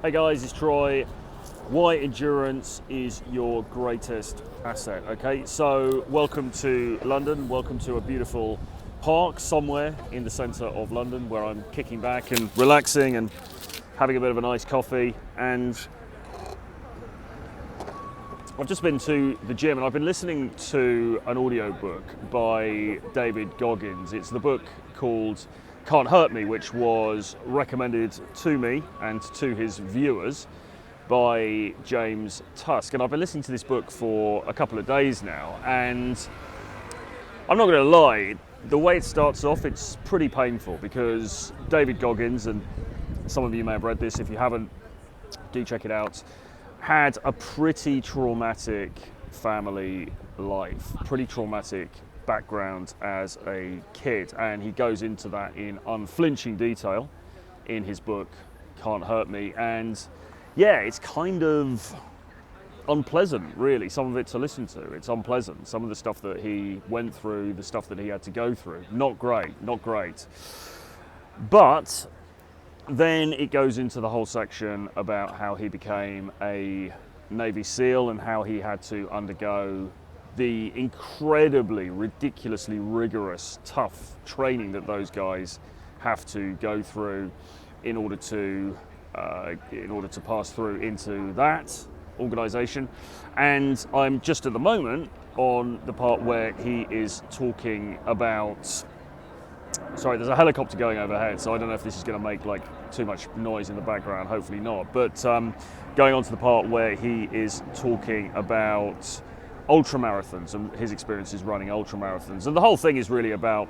Hey guys, it's Troy. Why endurance is your greatest asset. Okay, so welcome to London. Welcome to a beautiful park somewhere in the centre of London where I'm kicking back and relaxing and having a bit of a nice coffee. And I've just been to the gym and I've been listening to an audiobook by David Goggins. It's the book called Can't Hurt Me, which was recommended to me and to his viewers by James Tusk. And I've been listening to this book for a couple of days now, and I'm not going to lie, the way it starts off, it's pretty painful because David Goggins, and some of you may have read this, if you haven't, do check it out, had a pretty traumatic family life, pretty traumatic background as a kid, and he goes into that in unflinching detail in his book Can't Hurt Me. And yeah, it's kind of unpleasant, really, some of it to listen to. It's unpleasant, some of the stuff that he went through, the stuff that he had to go through. Not great. But then it goes into the whole section about how he became a Navy SEAL and how he had to undergo the incredibly, ridiculously rigorous, tough training that those guys have to go through in order to pass through into that organisation. And I'm just at the moment on the part where he is talking about. Sorry, there's a helicopter going overhead, so I don't know if this is going to make like too much noise in the background. Hopefully not. But going on to the part where he is talking about ultramarathons and his experiences running ultramarathons, and the whole thing is really about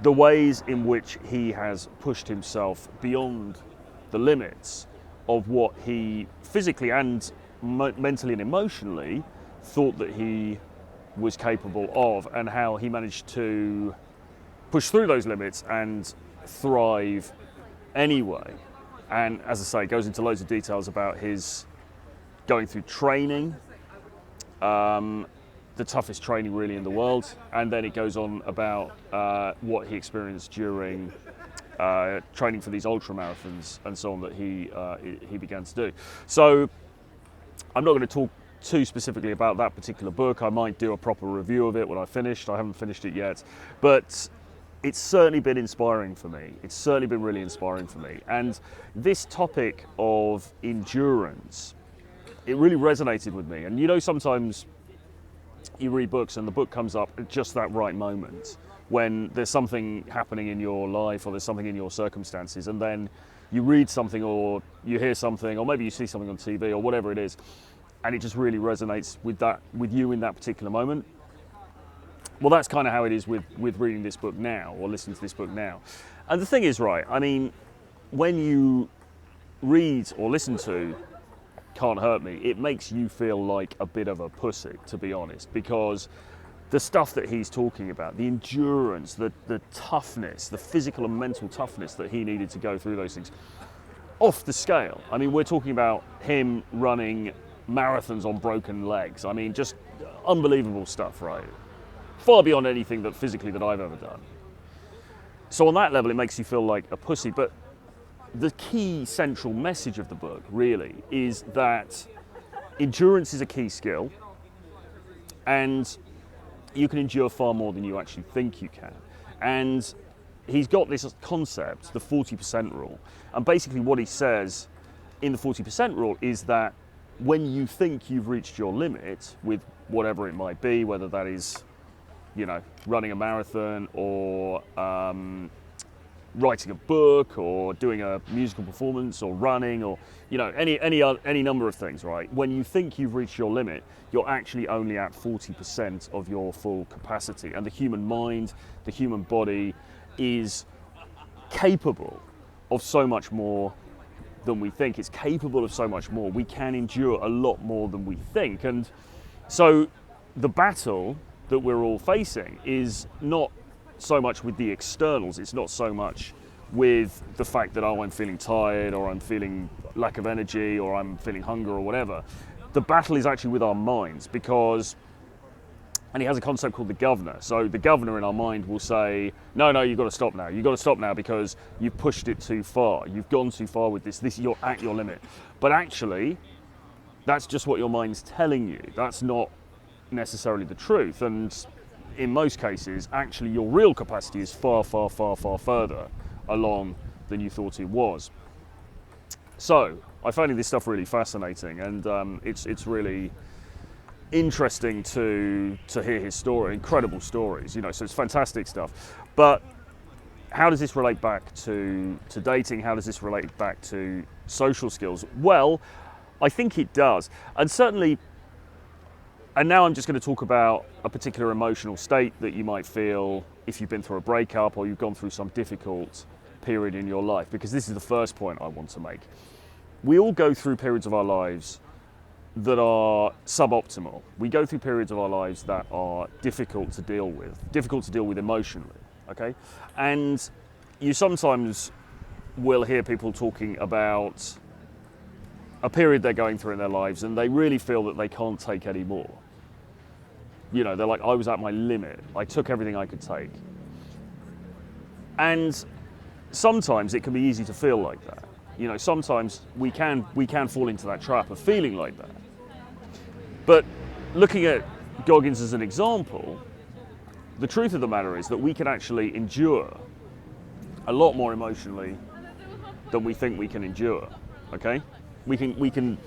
the ways in which he has pushed himself beyond the limits of what he physically and mentally and emotionally thought that he was capable of, and how he managed to push through those limits and thrive anyway. And as I say, it goes into loads of details about his going through training, the toughest training really in the world, and then it goes on about what he experienced during training for these ultra marathons and so on that he began to do. So I'm not going to talk too specifically about that particular book. I might do a proper review of it when I finished. I haven't finished it yet, but it's certainly been inspiring for me. It's certainly been really inspiring for me. And this topic of endurance, it really resonated with me. And you know, sometimes you read books and the book comes up at just that right moment when there's something happening in your life or there's something in your circumstances, and then you read something or you hear something or maybe you see something on TV or whatever it is, and it just really resonates with you in that particular moment. Well, that's kind of how it is with reading this book now, or listening to this book now. And the thing is, right, I mean, when you read or listen to Can't Hurt Me, it makes you feel like a bit of a pussy, to be honest, because the stuff that he's talking about, the endurance, the toughness, the physical and mental toughness that he needed to go through those things, off the scale. I mean, we're talking about him running marathons on broken legs. I mean, just unbelievable stuff, right? Far beyond anything that physically that I've ever done. So on that level, it makes you feel like a pussy. But the key central message of the book really is that endurance is a key skill, and you can endure far more than you actually think you can. And he's got this concept, the 40% rule. And basically what he says in the 40% rule is that when you think you've reached your limit with whatever it might be, whether that is, you know, running a marathon or writing a book or doing a musical performance or running or, you know, any number of things, right? When you think you've reached your limit, you're actually only at 40% of your full capacity. And the human mind, the human body is capable of so much more than we think. It's capable of so much more. We can endure a lot more than we think. And so the battle that we're all facing is not so much with the externals. It's not so much with the fact that, oh, I'm feeling tired or I'm feeling lack of energy or I'm feeling hunger or whatever. The battle is actually with our minds, because And he has a concept called the governor. So the governor in our mind will say, no, you've got to stop now. You've got to stop now because you've pushed it too far. You've gone too far with this. You're at your limit. But actually, that's just what your mind's telling you. That's not necessarily the truth. And in most cases, actually, your real capacity is far, far, far, far further along than you thought it was. So I find this stuff really fascinating, and it's really interesting to hear his story. Incredible stories, you know, so it's fantastic stuff. But how does this relate back to dating? How does this relate back to social skills? Well, I think it does. And certainly, and now I'm just going to talk about a particular emotional state that you might feel if you've been through a breakup or you've gone through some difficult period in your life, because this is the first point I want to make. We all go through periods of our lives that are suboptimal. We go through periods of our lives that are difficult to deal with emotionally, okay? And you sometimes will hear people talking about a period they're going through in their lives and they really feel that they can't take any more. You know, they're like, I was at my limit. I took everything I could take. And sometimes it can be easy to feel like that. You know, sometimes we can fall into that trap of feeling like that. But looking at Goggins as an example, the truth of the matter is that we can actually endure a lot more emotionally than we think we can endure. Okay, we can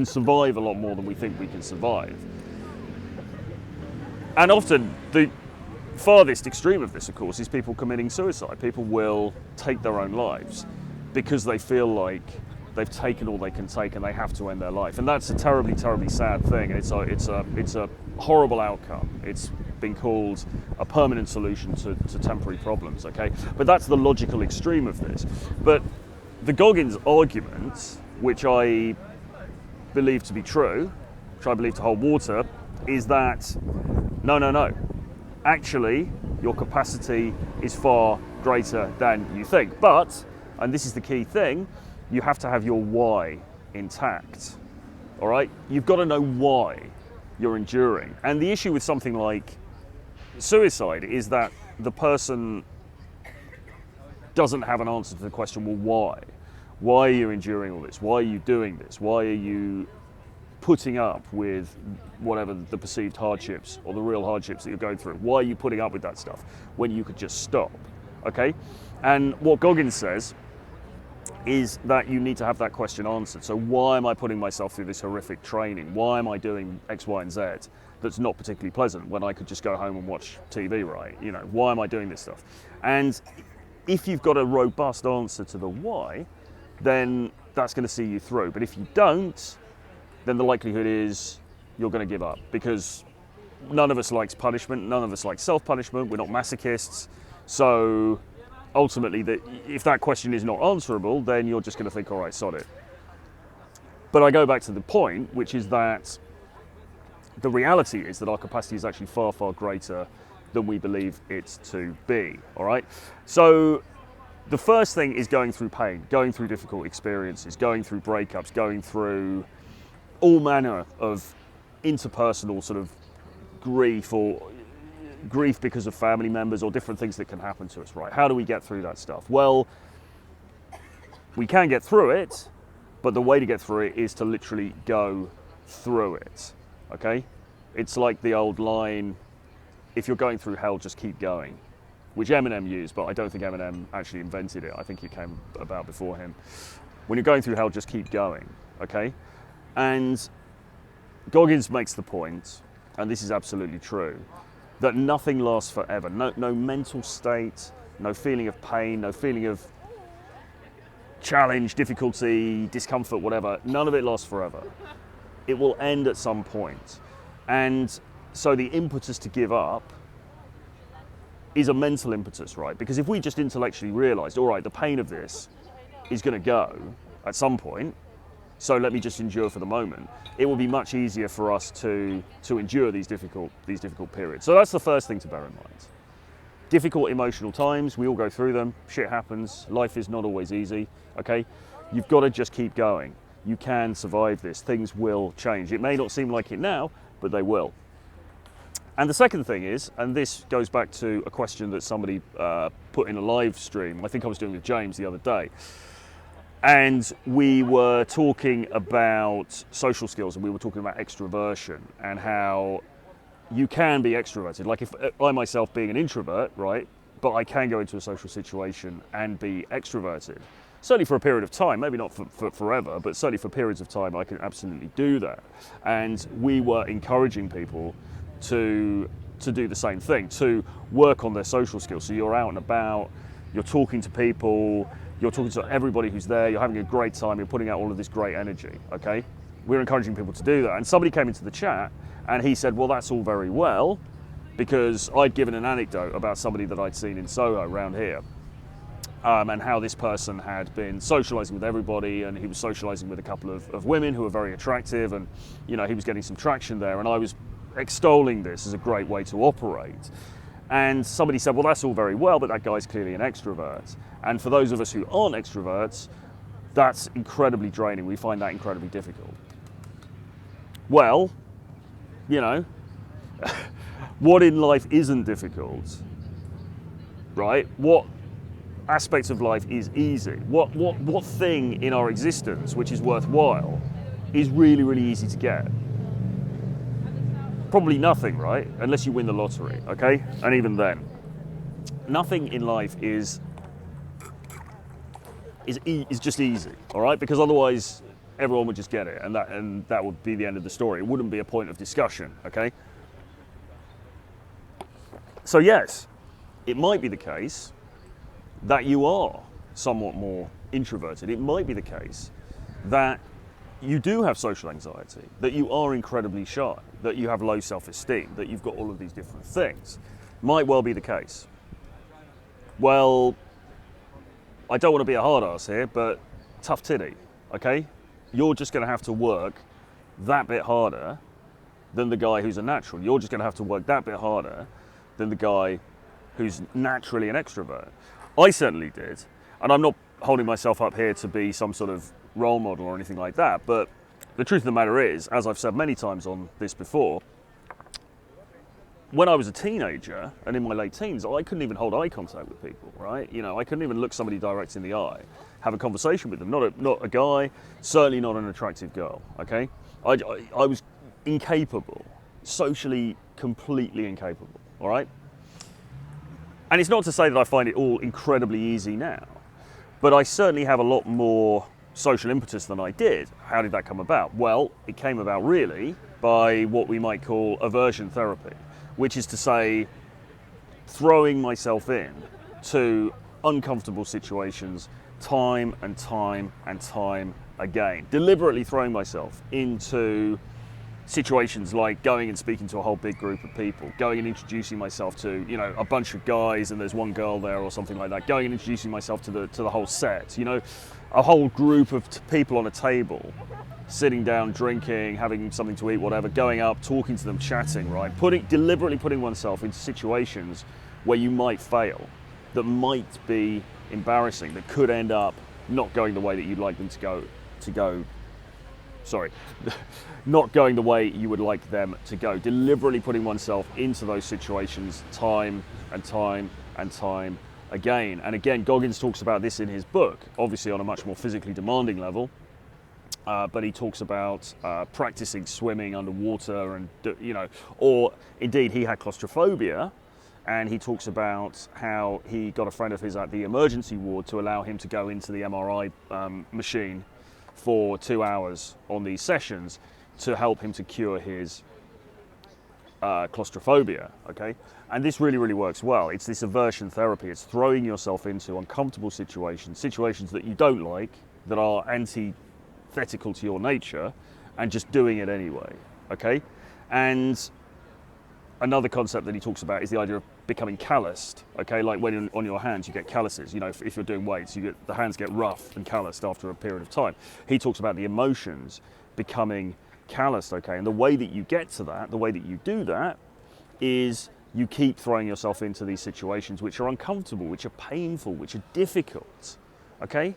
survive a lot more than we think we can survive. And often the farthest extreme of this, of course, is people committing suicide. People will take their own lives because they feel like they've taken all they can take and they have to end their life. And that's a terribly, terribly sad thing. It's a horrible outcome. It's been called a permanent solution to temporary problems, okay? But that's the logical extreme of this. But the Goggins argument, which I believe to be true, which I believe to hold water, is that no. Actually, your capacity is far greater than you think. But, and this is the key thing, you have to have your why intact, all right? You've got to know why you're enduring. And the issue with something like suicide is that the person doesn't have an answer to the question, well, why? Why are you enduring all this? Why are you doing this? Why are you putting up with whatever the perceived hardships or the real hardships that you're going through? Why are you putting up with that stuff when you could just stop, okay? And what Goggins says is that you need to have that question answered. So why am I putting myself through this horrific training? Why am I doing X, Y, and Z that's not particularly pleasant when I could just go home and watch TV, right? You know, why am I doing this stuff? And if you've got a robust answer to the why, then that's going to see you through. But if you don't, then the likelihood is you're going to give up, because none of us likes punishment. None of us likes self-punishment. We're not masochists. So ultimately, if that question is not answerable, then you're just going to think, all right, sod it. But I go back to the point, which is that the reality is that our capacity is actually far, far greater than we believe it to be, all right? So the first thing is going through pain, going through difficult experiences, going through breakups, going through all manner of interpersonal sort of grief, or grief because of family members or different things that can happen to us, right? How do we get through that stuff? Well, we can get through it, but the way to get through it is to literally go through it, okay? It's like the old line, if you're going through hell, just keep going, which Eminem used, but I don't think Eminem actually invented it. I think it came about before him. When you're going through hell, just keep going, okay? And Goggins makes the point, and this is absolutely true, that nothing lasts forever. No mental state, no feeling of pain, no feeling of challenge, difficulty, discomfort, whatever. None of it lasts forever. It will end at some point. And so the impetus to give up is a mental impetus, right? Because if we just intellectually realized, all right, the pain of this is going to go at some point, so let me just endure for the moment, it will be much easier for us to endure these difficult periods. So that's the first thing to bear in mind. Difficult emotional times, we all go through them, shit happens, life is not always easy, okay? You've got to just keep going. You can survive this, things will change. It may not seem like it now, but they will. And the second thing is, and this goes back to a question that somebody put in a live stream, I think I was doing with James the other day, and we were talking about social skills, and we were talking about extroversion and how you can be extroverted. Like, if I myself being an introvert, right, but I can go into a social situation and be extroverted. Certainly for a period of time, maybe not for forever, but certainly for periods of time, I can absolutely do that. And we were encouraging people to do the same thing, to work on their social skills. So you're out and about, you're talking to people, you're talking to everybody who's there, you're having a great time, you're putting out all of this great energy, okay? We're encouraging people to do that. And somebody came into the chat and he said, well, that's all very well, because I'd given an anecdote about somebody that I'd seen in Soho around here. And how this person had been socializing with everybody, and he was socializing with a couple of women who were very attractive, and he was getting some traction there, and I was extolling this as a great way to operate. And somebody said, well, that's all very well, but that guy's clearly an extrovert. And for those of us who aren't extroverts, that's incredibly draining. We find that incredibly difficult. Well, what in life isn't difficult, right? What aspects of life is easy? What thing in our existence which is worthwhile is really, really easy to get? Probably nothing, right? Unless you win the lottery, okay? And even then, nothing in life is just easy, all right? Because otherwise, everyone would just get it, and that would be the end of the story. It wouldn't be a point of discussion, okay? So yes, it might be the case that you are somewhat more introverted. It might be the case that you do have social anxiety, that you are incredibly shy, that you have low self-esteem, that you've got all of these different things. Might well be the case. Well, I don't want to be a hard ass here, but tough titty, okay? You're just going to have to work that bit harder than the guy who's a natural. You're just going to have to work that bit harder than the guy who's naturally an extrovert. I certainly did, and I'm not holding myself up here to be some sort of role model or anything like that, but the truth of the matter is, as I've said many times on this before, when I was a teenager and in my late teens, I couldn't even hold eye contact with people, right? I couldn't even look somebody direct in the eye, have a conversation with them. Not a guy, certainly not an attractive girl, okay? I was incapable, socially completely incapable, all right? And it's not to say that I find it all incredibly easy now, but I certainly have a lot more social impetus than I did. How did that come about? Well, it came about really by what we might call aversion therapy, which is to say, throwing myself in to uncomfortable situations time and time and time again. Deliberately throwing myself into situations like going and speaking to a whole big group of people, going and introducing myself to, a bunch of guys and there's one girl there or something like that, going and introducing myself to the whole set, a whole group of people on a table, sitting down, drinking, having something to eat, whatever, going up, talking to them, chatting, right? Deliberately putting oneself into situations where you might fail, that might be embarrassing, that could end up not going the way that you'd like them to go. Not going the way you would like them to go. Deliberately putting oneself into those situations time and time and time again. And again, Goggins talks about this in his book, obviously on a much more physically demanding level, but he talks about practicing swimming underwater and, or indeed he had claustrophobia, and he talks about how he got a friend of his at the emergency ward to allow him to go into the MRI machine for 2 hours on these sessions to help him to cure his claustrophobia, okay? And this really, really works well. It's this aversion therapy. It's throwing yourself into uncomfortable situations that you don't like, that are antithetical to your nature, and just doing it anyway, okay? And another concept that he talks about is the idea of becoming calloused, okay? Like when on your hands you get calluses, if you're doing weights, the hands get rough and calloused after a period of time. He talks about the emotions becoming calloused, okay? And the way that you get to that, the way that you do that, is you keep throwing yourself into these situations which are uncomfortable, which are painful, which are difficult, okay?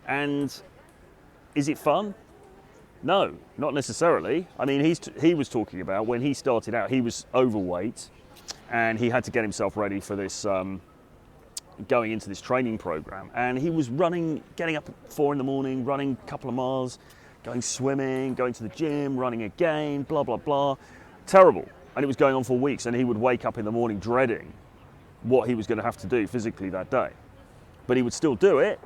And is it fun? No, not necessarily. I mean, he was talking about when he started out, he was overweight and he had to get himself ready for this, going into this training program. And he was running, getting up at 4 in the morning, running a couple of miles, going swimming, going to the gym, running again, blah, blah, blah. Terrible. And it was going on for weeks, and he would wake up in the morning dreading what he was going to have to do physically that day. But he would still do it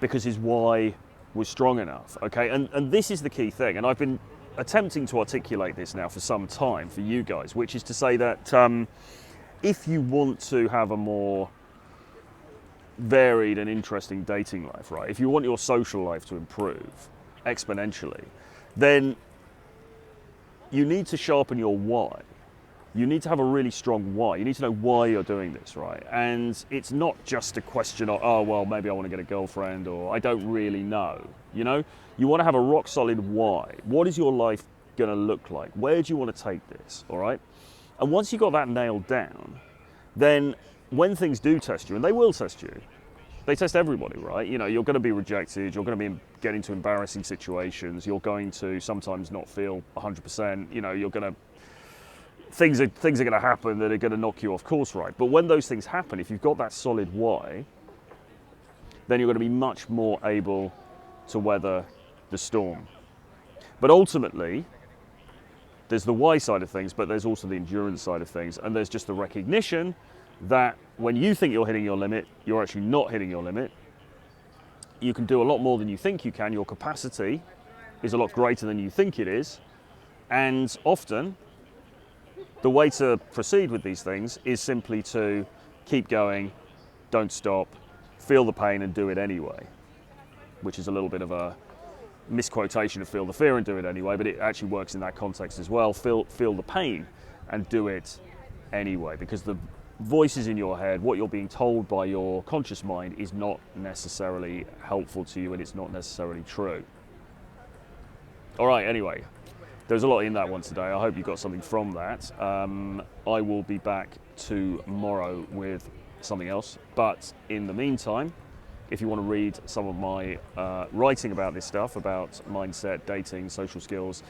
because his why was strong enough, okay? And this is the key thing, and I've been attempting to articulate this now for some time for you guys, which is to say that if you want to have a more varied and interesting dating life, right? If you want your social life to improve exponentially, then you need to sharpen your why. You need to have a really strong why. You need to know why you're doing this, right? And it's not just a question of, oh, well, maybe I want to get a girlfriend, or I don't really know, you know? You want to have a rock solid why. What is your life going to look like? Where do you want to take this, all right? And once you've got that nailed down, then when things do test you, and they will test you, they test everybody, right? You know, you're going to be rejected, you're going to get into embarrassing situations, you're going to sometimes not feel 100%, you know, you're going to, things are going to happen that are going to knock you off course, right? But when those things happen, if you've got that solid why, then you're going to be much more able to weather the storm. But ultimately, there's the why side of things, but there's also the endurance side of things, and there's just the recognition that when you think you're hitting your limit, you're actually not hitting your limit. You can do a lot more than you think you can. Your capacity is a lot greater than you think it is. And often, the way to proceed with these things is simply to keep going, don't stop, feel the pain and do it anyway, which is a little bit of a misquotation of feel the fear and do it anyway, but it actually works in that context as well. Feel the pain and do it anyway, because the voices in your head, what you're being told by your conscious mind, is not necessarily helpful to you, and it's not necessarily true. All right, anyway, there's a lot in that one today. I hope you got something from that. I will be back tomorrow with something else, but in the meantime, if you want to read some of my writing about this stuff, about mindset, dating, social skills,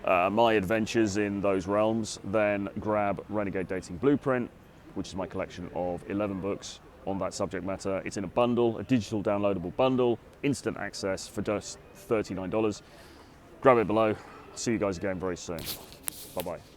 my adventures in those realms, then grab Renegade Dating Blueprint, which is my collection of 11 books on that subject matter. It's in a bundle, a digital downloadable bundle, instant access for just $39. Grab it below. See you guys again very soon. Bye-bye.